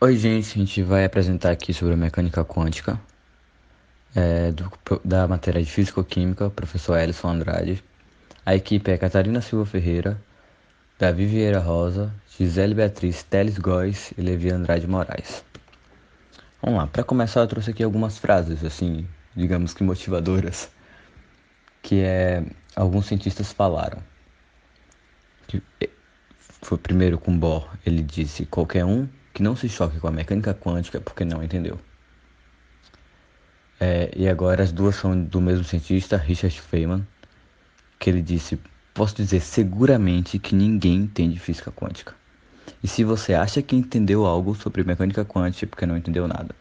Oi, gente, a gente vai apresentar aqui sobre a mecânica quântica, da matéria de Físico-Química, professor Elison Andrade. A equipe é Catarina Silva Ferreira, Davi Vieira Rosa, Gisele Beatriz Teles Góes e Levi Andrade Moraes. Vamos lá, para começar eu trouxe aqui algumas frases, assim, digamos que motivadoras, alguns cientistas falaram. Que, foi primeiro com Bohr, ele disse, qualquer um que não se choque com a mecânica quântica porque não entendeu. E agora as duas são do mesmo cientista, Richard Feynman, que ele disse: posso dizer seguramente que ninguém entende física quântica. E se você acha que entendeu algo sobre mecânica quântica, é porque não entendeu nada.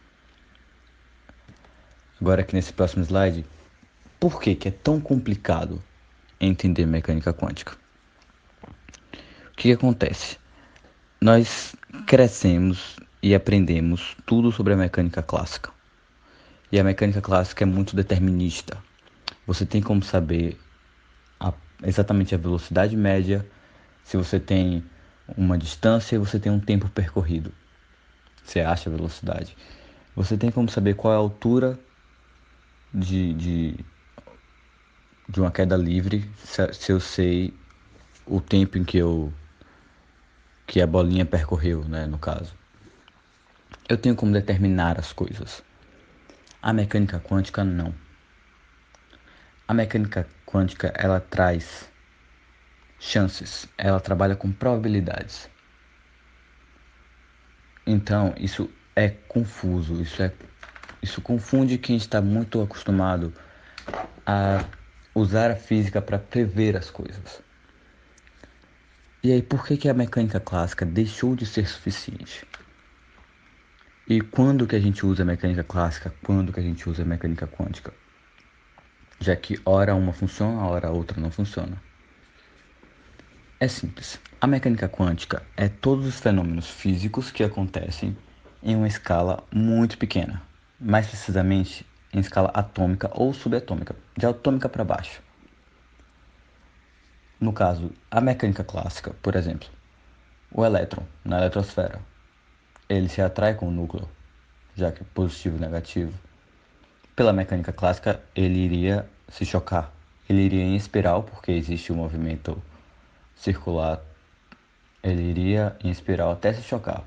Agora aqui nesse próximo slide, por que é tão complicado entender mecânica quântica? O que acontece? Nós crescemos e aprendemos tudo sobre a mecânica clássica. E a mecânica clássica é muito determinista. Você tem como saber a, exatamente a velocidade média, se você tem uma distância e você tem um tempo percorrido. Você acha a velocidade. Você tem como saber qual é a altura de, de, de uma queda livre, se eu sei o tempo em que a bolinha percorreu, né, no caso. Eu tenho como determinar as coisas. A mecânica quântica não. A mecânica quântica ela traz chances, ela trabalha com probabilidades. Então, isso é confuso, isso confunde quem está muito acostumado a usar a física para prever as coisas. E aí, por que a mecânica clássica deixou de ser suficiente? E quando que a gente usa a mecânica clássica, quando que a gente usa a mecânica quântica? Já que ora uma funciona, ora a outra não funciona. É simples. A mecânica quântica é todos os fenômenos físicos que acontecem em uma escala muito pequena, mais precisamente em escala atômica ou subatômica, de atômica para baixo. No caso, a mecânica clássica, por exemplo, o elétron na eletrosfera, ele se atrai com o núcleo, já que é positivo e negativo. Pela mecânica clássica, ele iria se chocar. Ele iria em espiral, porque existe um movimento circular. Ele iria em espiral até se chocar.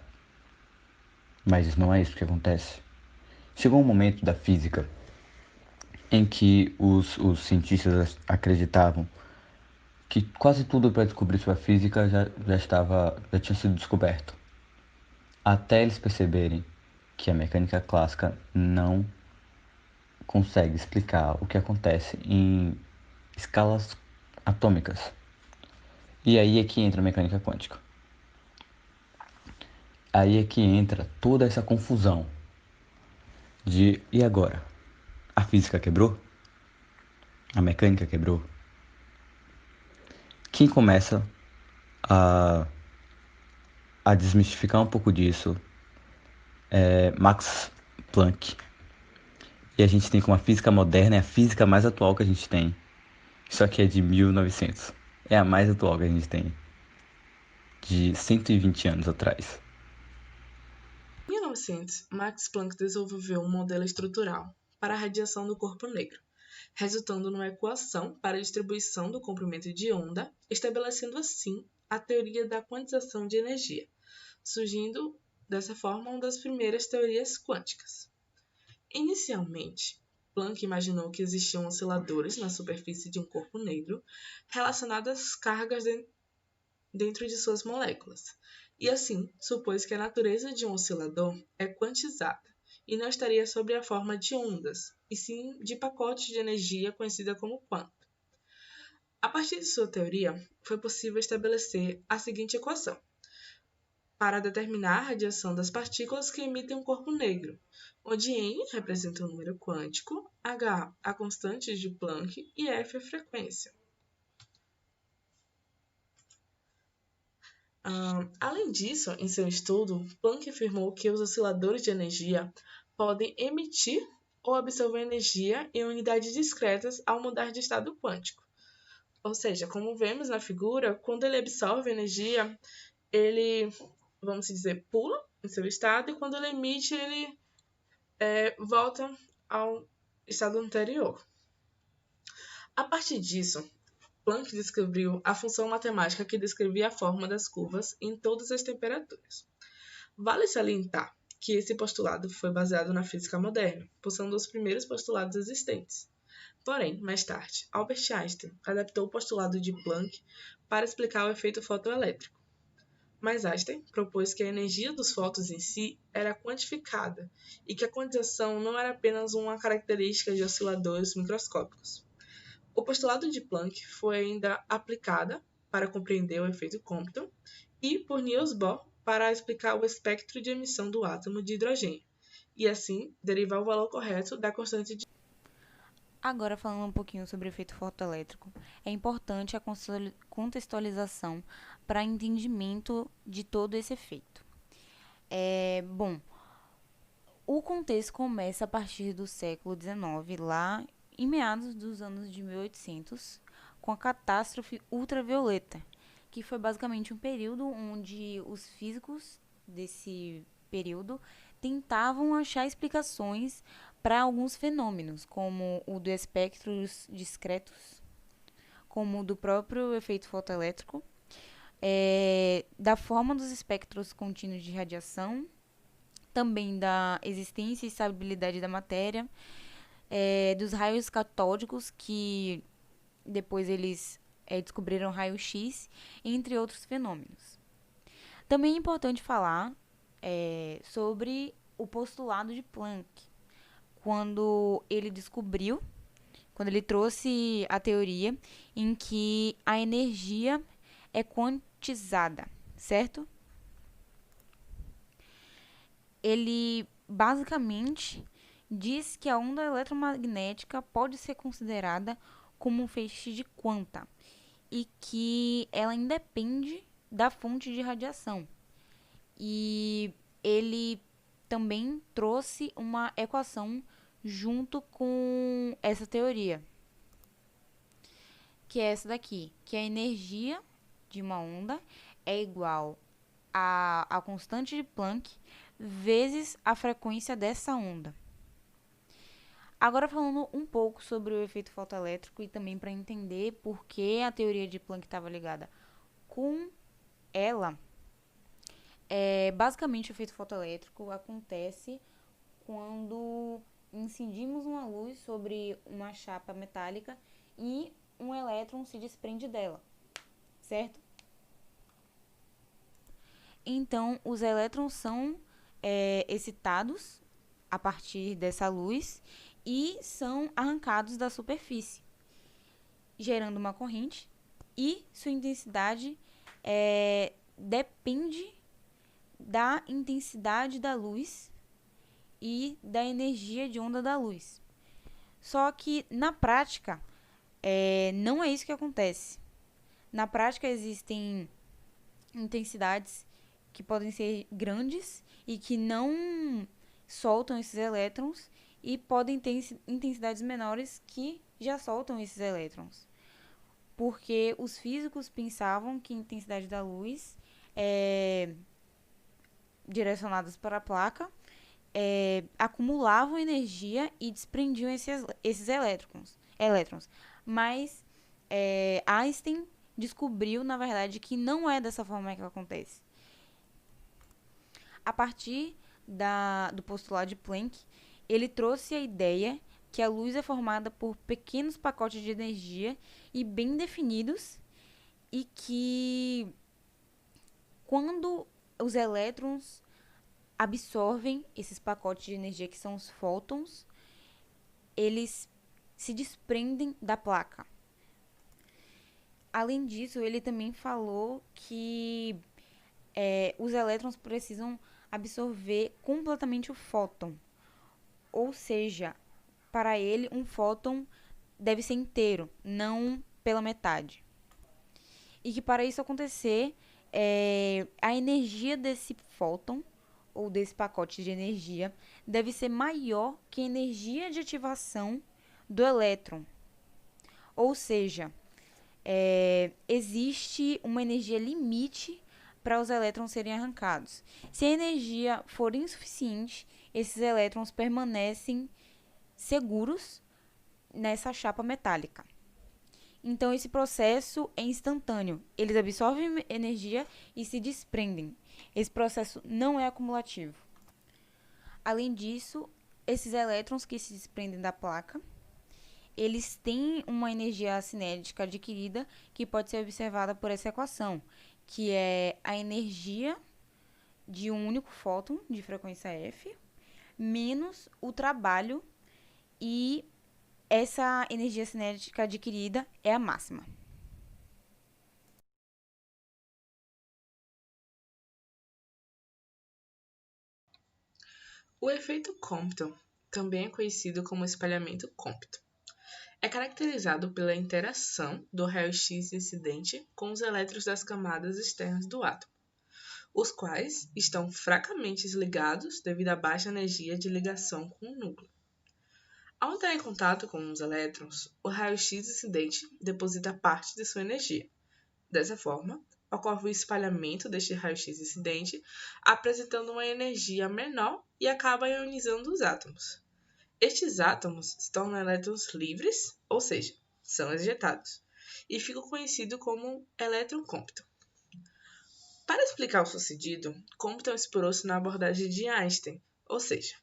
Mas não é isso que acontece. Chegou um momento da física em que os cientistas acreditavam que quase tudo para descobrir sua física já tinha sido descoberto. Até eles perceberem que a mecânica clássica não consegue explicar o que acontece em escalas atômicas. E aí é que entra a mecânica quântica. Aí é que entra toda essa confusão de e agora? A física quebrou? A mecânica quebrou? Quem começa a, a desmistificar um pouco disso é Max Planck. E a gente tem como a física moderna, é a física mais atual que a gente tem. Isso aqui é de 1900. É a mais atual que a gente tem. De 120 anos atrás. Em 1900, Max Planck desenvolveu um modelo estrutural para a radiação do corpo negro, resultando numa equação para a distribuição do comprimento de onda, estabelecendo assim a teoria da quantização de energia, surgindo dessa forma uma das primeiras teorias quânticas. Inicialmente, Planck imaginou que existiam osciladores na superfície de um corpo negro relacionados às cargas dentro de suas moléculas, e assim supôs que a natureza de um oscilador é quantizada e não estaria sob a forma de ondas, e sim de pacotes de energia conhecida como quanto. A partir de sua teoria, foi possível estabelecer a seguinte equação para determinar a radiação das partículas que emitem um corpo negro, onde n representa o número quântico, h a constante de Planck e f a frequência. Além disso, em seu estudo, Planck afirmou que os osciladores de energia podem emitir ou absorver energia em unidades discretas ao mudar de estado quântico. Ou seja, como vemos na figura, quando ele absorve energia, ele, vamos dizer, pula, em seu estado, e quando ele emite, ele volta ao estado anterior. A partir disso, Planck descobriu a função matemática que descrevia a forma das curvas em todas as temperaturas. Vale salientar que esse postulado foi baseado na física moderna, por ser um dos primeiros postulados existentes. Porém, mais tarde, Albert Einstein adaptou o postulado de Planck para explicar o efeito fotoelétrico. Mas Einstein propôs que a energia dos fótons em si era quantificada e que a quantização não era apenas uma característica de osciladores microscópicos. O postulado de Planck foi ainda aplicada para compreender o efeito Compton e por Niels Bohr para explicar o espectro de emissão do átomo de hidrogênio, e assim derivar o valor correto da constante de. Agora, falando um pouquinho sobre o efeito fotoelétrico, é importante a contextualização para entendimento de todo esse efeito. Bom, o contexto começa a partir do século XIX, lá em meados dos anos de 1800, com a catástrofe ultravioleta, que foi basicamente um período onde os físicos desse período tentavam achar explicações para alguns fenômenos, como o do espectros discretos, como o do próprio efeito fotoelétrico, da forma dos espectros contínuos de radiação, também da existência e estabilidade da matéria, dos raios catódicos, que depois eles descobriram raio-x, entre outros fenômenos. Também é importante falar sobre o postulado de Planck, quando ele trouxe a teoria em que a energia é quantizada, certo? Ele basicamente diz que a onda eletromagnética pode ser considerada como um feixe de quanta e que ela independe da fonte de radiação. E ele também trouxe uma equação junto com essa teoria, que é essa daqui, que a energia de uma onda é igual a constante de Planck vezes a frequência dessa onda. Agora, falando um pouco sobre o efeito fotoelétrico e também para entender por que a teoria de Planck estava ligada com ela, basicamente o efeito fotoelétrico acontece quando incidimos uma luz sobre uma chapa metálica e um elétron se desprende dela, certo? Então, os elétrons são excitados a partir dessa luz e são arrancados da superfície, gerando uma corrente, e sua intensidade depende da intensidade da luz e da energia de onda da luz. Só que, na prática, não é isso que acontece. Na prática, existem intensidades que podem ser grandes e que não soltam esses elétrons, e podem ter intensidades menores que já soltam esses elétrons. Porque os físicos pensavam que a intensidade da luz direcionadas para a placa acumulavam energia e desprendiam esses elétrons. Mas Einstein descobriu, na verdade, que não é dessa forma que acontece. A partir do postulado de Planck, ele trouxe a ideia que a luz é formada por pequenos pacotes de energia e bem definidos, e que quando os elétrons absorvem esses pacotes de energia, que são os fótons, eles se desprendem da placa. Além disso, ele também falou que os elétrons precisam absorver completamente o fóton. Ou seja, para ele, um fóton deve ser inteiro, não pela metade. E que para isso acontecer, a energia desse fóton, ou desse pacote de energia, deve ser maior que a energia de ativação do elétron. Ou seja, existe uma energia limite para os elétrons serem arrancados. Se a energia for insuficiente, esses elétrons permanecem seguros nessa chapa metálica. Então, esse processo é instantâneo. Eles absorvem energia e se desprendem. Esse processo não é acumulativo. Além disso, esses elétrons que se desprendem da placa, eles têm uma energia cinética adquirida que pode ser observada por essa equação, que é a energia de um único fóton de frequência F menos o trabalho, e essa energia cinética adquirida é a máxima. O efeito Compton, também é conhecido como espalhamento Compton, é caracterizado pela interação do raio-x incidente com os elétrons das camadas externas do átomo, os quais estão fracamente ligados devido à baixa energia de ligação com o núcleo. Ao entrar em contato com os elétrons, o raio-x incidente deposita parte de sua energia. Dessa forma, ocorre o espalhamento deste raio-x incidente, apresentando uma energia menor e acaba ionizando os átomos. Estes átomos se tornam elétrons livres, ou seja, são ejetados, e ficam conhecidos como elétron Compton. Para explicar o sucedido, Compton inspirou-se na abordagem de Einstein, ou seja,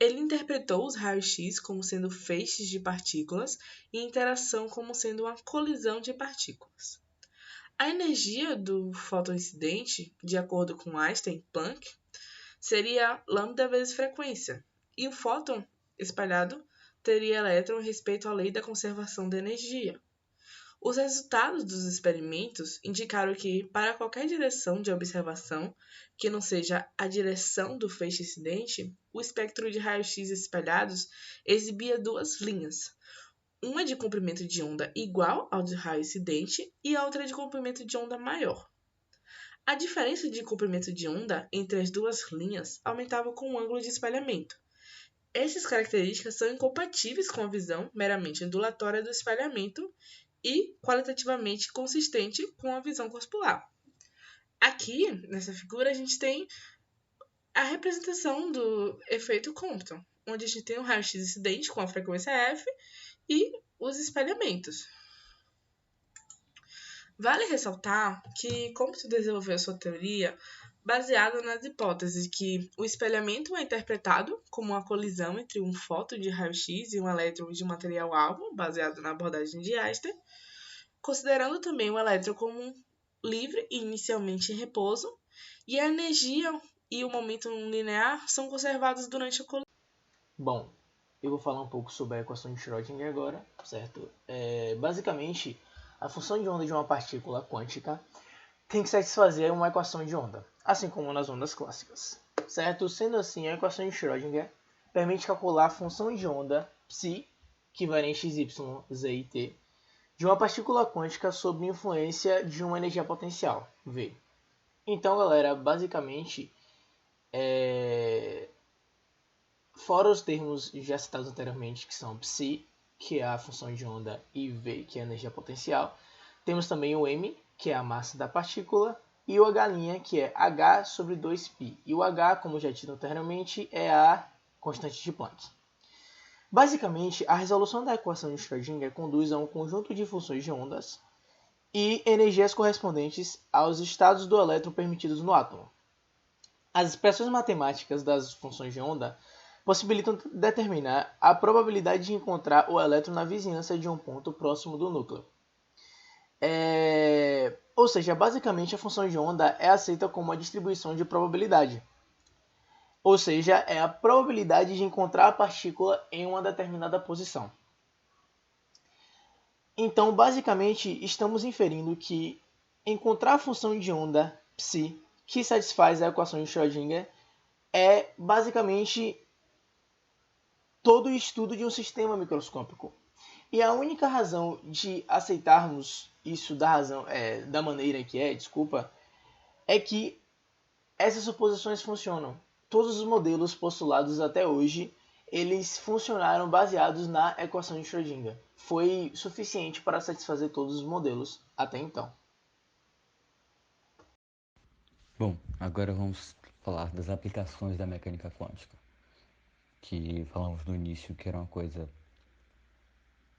ele interpretou os raios-x como sendo feixes de partículas e interação como sendo uma colisão de partículas. A energia do fóton incidente, de acordo com Einstein-Planck, seria lambda vezes frequência, e o fóton espalhado teria elétron respeito à lei da conservação da energia. Os resultados dos experimentos indicaram que, para qualquer direção de observação que não seja a direção do feixe incidente, o espectro de raios-x espalhados exibia duas linhas, uma de comprimento de onda igual ao de raio incidente e a outra de comprimento de onda maior. A diferença de comprimento de onda entre as duas linhas aumentava com o ângulo de espalhamento. Essas características são incompatíveis com a visão meramente ondulatória do espalhamento e qualitativamente consistente com a visão corpuscular. Aqui, nessa figura, a gente tem a representação do efeito Compton, onde a gente tem o raio-x incidente com a frequência F e os espalhamentos. Vale ressaltar que Compton desenvolveu sua teoria baseada nas hipóteses que o espelhamento é interpretado como uma colisão entre um fóton de raio-x e um elétron de material-alvo, baseado na abordagem de Einstein, considerando também o elétron como livre e inicialmente em repouso, e a energia e o momento linear são conservados durante a colisão. Bom, eu vou falar um pouco sobre a equação de Schrödinger agora, certo? Basicamente, a função de onda de uma partícula quântica tem que satisfazer uma equação de onda, assim como nas ondas clássicas, certo? Sendo assim, a equação de Schrödinger permite calcular a função de onda psi, que varia em x, y, z e t, de uma partícula quântica sob influência de uma energia potencial, V. Então, galera, basicamente, fora os termos já citados anteriormente, que são psi, que é a função de onda, e V, que é a energia potencial, temos também o m, que é a massa da partícula, e o h', que é h sobre 2π. E o h, como já dito anteriormente, é a constante de Planck. Basicamente, a resolução da equação de Schrödinger conduz a um conjunto de funções de ondas e energias correspondentes aos estados do elétron permitidos no átomo. As expressões matemáticas das funções de onda possibilitam determinar a probabilidade de encontrar o elétron na vizinhança de um ponto próximo do núcleo. Ou seja, basicamente a função de onda é aceita como uma distribuição de probabilidade. Ou seja, é a probabilidade de encontrar a partícula em uma determinada posição. Então, basicamente, estamos inferindo que encontrar a função de onda psi que satisfaz a equação de Schrödinger é basicamente todo o estudo de um sistema microscópico. E a única razão de aceitarmos isso da maneira que é que essas suposições funcionam. Todos os modelos postulados até hoje, eles funcionaram baseados na equação de Schrödinger. Foi suficiente para satisfazer todos os modelos até então. Bom, agora vamos falar das aplicações da mecânica quântica, que falamos no início que era uma coisa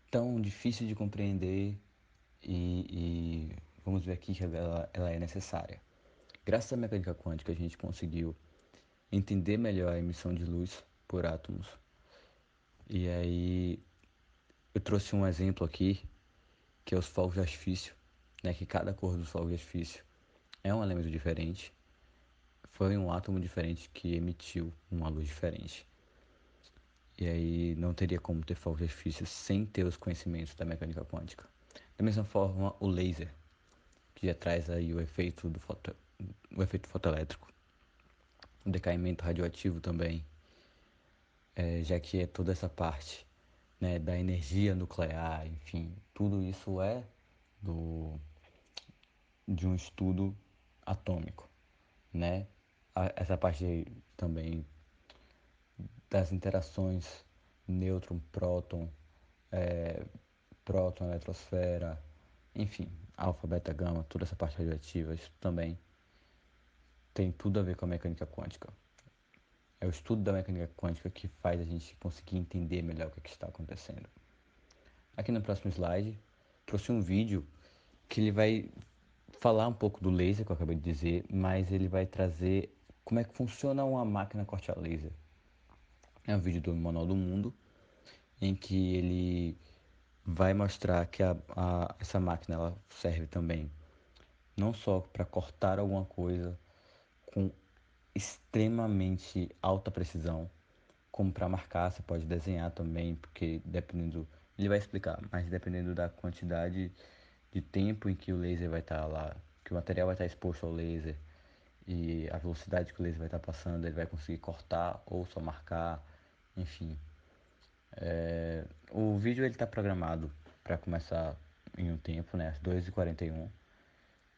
tão difícil de compreender e vamos ver aqui que ela é necessária. Graças à mecânica quântica, a gente conseguiu entender melhor a emissão de luz por átomos. E aí, eu trouxe um exemplo aqui, que é os fogos de artifício, né? Que cada cor dos fogos de artifício é um elemento diferente. Foi um átomo diferente que emitiu uma luz diferente. E aí, não teria como ter fogos de artifício sem ter os conhecimentos da mecânica quântica. Da mesma forma, o laser, que já traz aí o efeito fotoelétrico, o decaimento radioativo também, já que é toda essa parte, né, da energia nuclear, enfim, tudo isso é de um estudo atômico, né? Essa parte aí também das interações nêutron, próton, próton, eletrosfera, enfim, alfa, beta, gama, toda essa parte radioativa, isso também tem tudo a ver com a mecânica quântica. É o estudo da mecânica quântica que faz a gente conseguir entender melhor o que está acontecendo. Aqui no próximo slide, trouxe um vídeo que ele vai falar um pouco do laser, que eu acabei de dizer, mas ele vai trazer como é que funciona uma máquina corte a laser. É um vídeo do Manual do Mundo, em que ele vai mostrar que essa máquina ela serve também não só para cortar alguma coisa com extremamente alta precisão, como para marcar, você pode desenhar também, porque dependendo, ele vai explicar, mas dependendo da quantidade de tempo em que o laser vai estar lá, que o material vai estar exposto ao laser e a velocidade que o laser vai estar passando, ele vai conseguir cortar ou só marcar, enfim. O vídeo ele está programado para começar em um tempo, né, às 2h41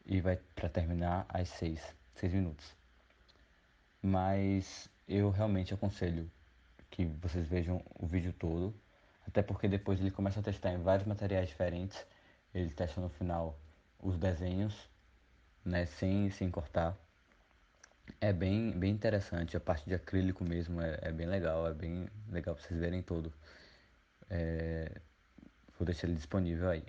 e vai para terminar às 6 minutos. Mas eu realmente aconselho que vocês vejam o vídeo todo, até porque depois ele começa a testar em vários materiais diferentes. Ele testa no final os desenhos, né, sem cortar. É bem interessante, a parte de acrílico mesmo é bem legal pra vocês verem todo. Vou deixar ele disponível aí.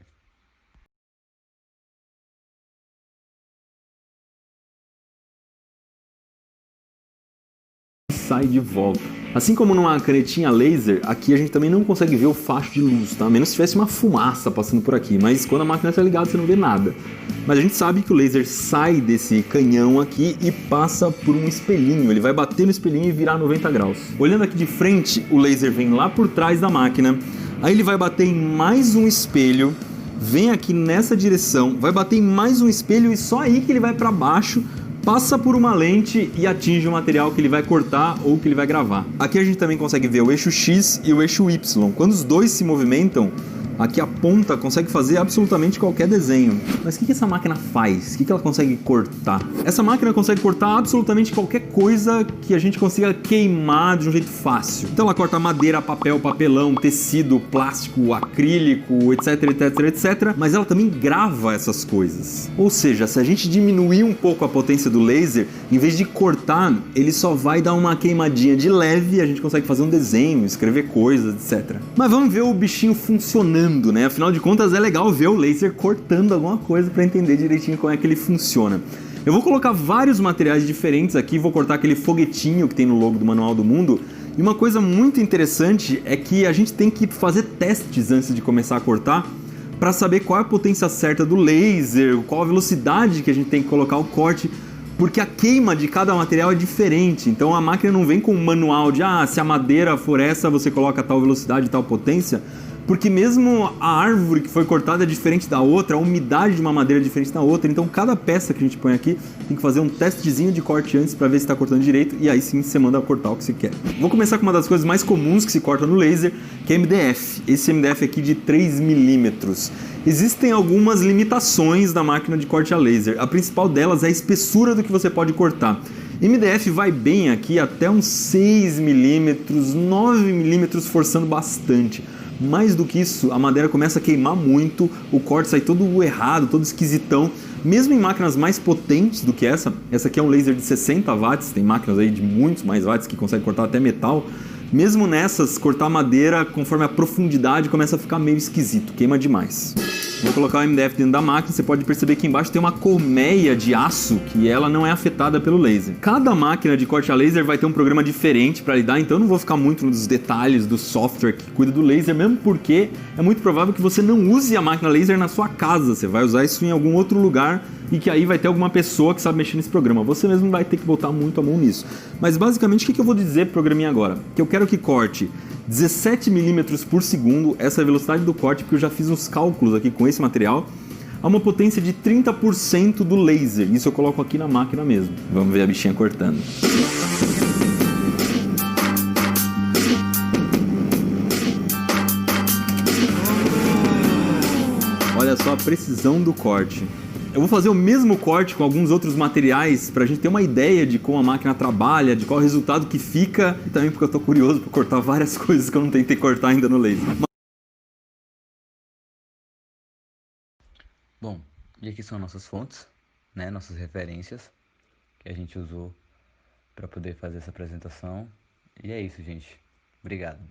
Sai de volta. Assim como numa canetinha laser, aqui a gente também não consegue ver o facho de luz, tá? A menos se tivesse uma fumaça passando por aqui, mas quando a máquina está ligada você não vê nada. Mas a gente sabe que o laser sai desse canhão aqui e passa por um espelhinho, ele vai bater no espelhinho e virar 90 graus. Olhando aqui de frente, o laser vem lá por trás da máquina, aí ele vai bater em mais um espelho, vem aqui nessa direção, vai bater em mais um espelho e só aí que ele vai para baixo, passa por uma lente e atinge o material que ele vai cortar ou que ele vai gravar. Aqui a gente também consegue ver o eixo X e o eixo Y. Quando os dois se movimentam, aqui a ponta consegue fazer absolutamente qualquer desenho. Mas o que essa máquina faz? O que ela consegue cortar? Essa máquina consegue cortar absolutamente qualquer coisa que a gente consiga queimar de um jeito fácil. Então ela corta madeira, papel, papelão, tecido, plástico, acrílico, etc, etc, etc. Mas ela também grava essas coisas. Ou seja, se a gente diminuir um pouco a potência do laser, em vez de cortar, ele só vai dar uma queimadinha de leve e a gente consegue fazer um desenho, escrever coisas, etc. Mas vamos ver o bichinho funcionando, né? Afinal de contas é legal ver o laser cortando alguma coisa para entender direitinho como é que ele funciona. Eu vou colocar vários materiais diferentes aqui, vou cortar aquele foguetinho que tem no logo do Manual do Mundo. E uma coisa muito interessante é que a gente tem que fazer testes antes de começar a cortar para saber qual é a potência certa do laser, qual a velocidade que a gente tem que colocar o corte, porque a queima de cada material é diferente. Então a máquina não vem com um manual de se a madeira for essa, você coloca tal velocidade e tal potência, porque mesmo a árvore que foi cortada é diferente da outra, a umidade de uma madeira é diferente da outra, então cada peça que a gente põe aqui tem que fazer um testezinho de corte antes para ver se está cortando direito e aí sim você manda cortar o que você quer. Vou começar com uma das coisas mais comuns que se corta no laser, que é MDF. Esse MDF aqui de 3 milímetros. Existem algumas limitações da máquina de corte a laser. A principal delas é a espessura do que você pode cortar. MDF vai bem aqui até uns 6 milímetros, 9 milímetros, forçando bastante. Mais do que isso, a madeira começa a queimar muito, o corte sai todo errado, todo esquisitão. Mesmo em máquinas mais potentes do que essa aqui é um laser de 60 watts, tem máquinas aí de muitos mais watts que conseguem cortar até metal. Mesmo nessas, cortar madeira, conforme a profundidade, começa a ficar meio esquisito, queima demais. Vou colocar o MDF dentro da máquina, você pode perceber que embaixo tem uma colmeia de aço que ela não é afetada pelo laser. Cada máquina de corte a laser vai ter um programa diferente para lidar, então eu não vou ficar muito nos detalhes do software que cuida do laser, mesmo porque é muito provável que você não use a máquina laser na sua casa, você vai usar isso em algum outro lugar e que aí vai ter alguma pessoa que sabe mexer nesse programa. Você mesmo vai ter que botar muito a mão nisso. Mas basicamente o que eu vou dizer pro programinha agora? Que eu quero que corte 17 milímetros por segundo, essa é a velocidade do corte, porque eu já fiz uns cálculos aqui com esse material, a uma potência de 30% do laser. Isso eu coloco aqui na máquina mesmo. Vamos ver a bichinha cortando. Olha só a precisão do corte. Eu vou fazer o mesmo corte com alguns outros materiais para a gente ter uma ideia de como a máquina trabalha, de qual o resultado que fica, e também porque eu estou curioso para cortar várias coisas que eu não tentei cortar ainda no laser. Bom, e aqui são nossas fontes, né, nossas referências que a gente usou para poder fazer essa apresentação. E é isso, gente. Obrigado.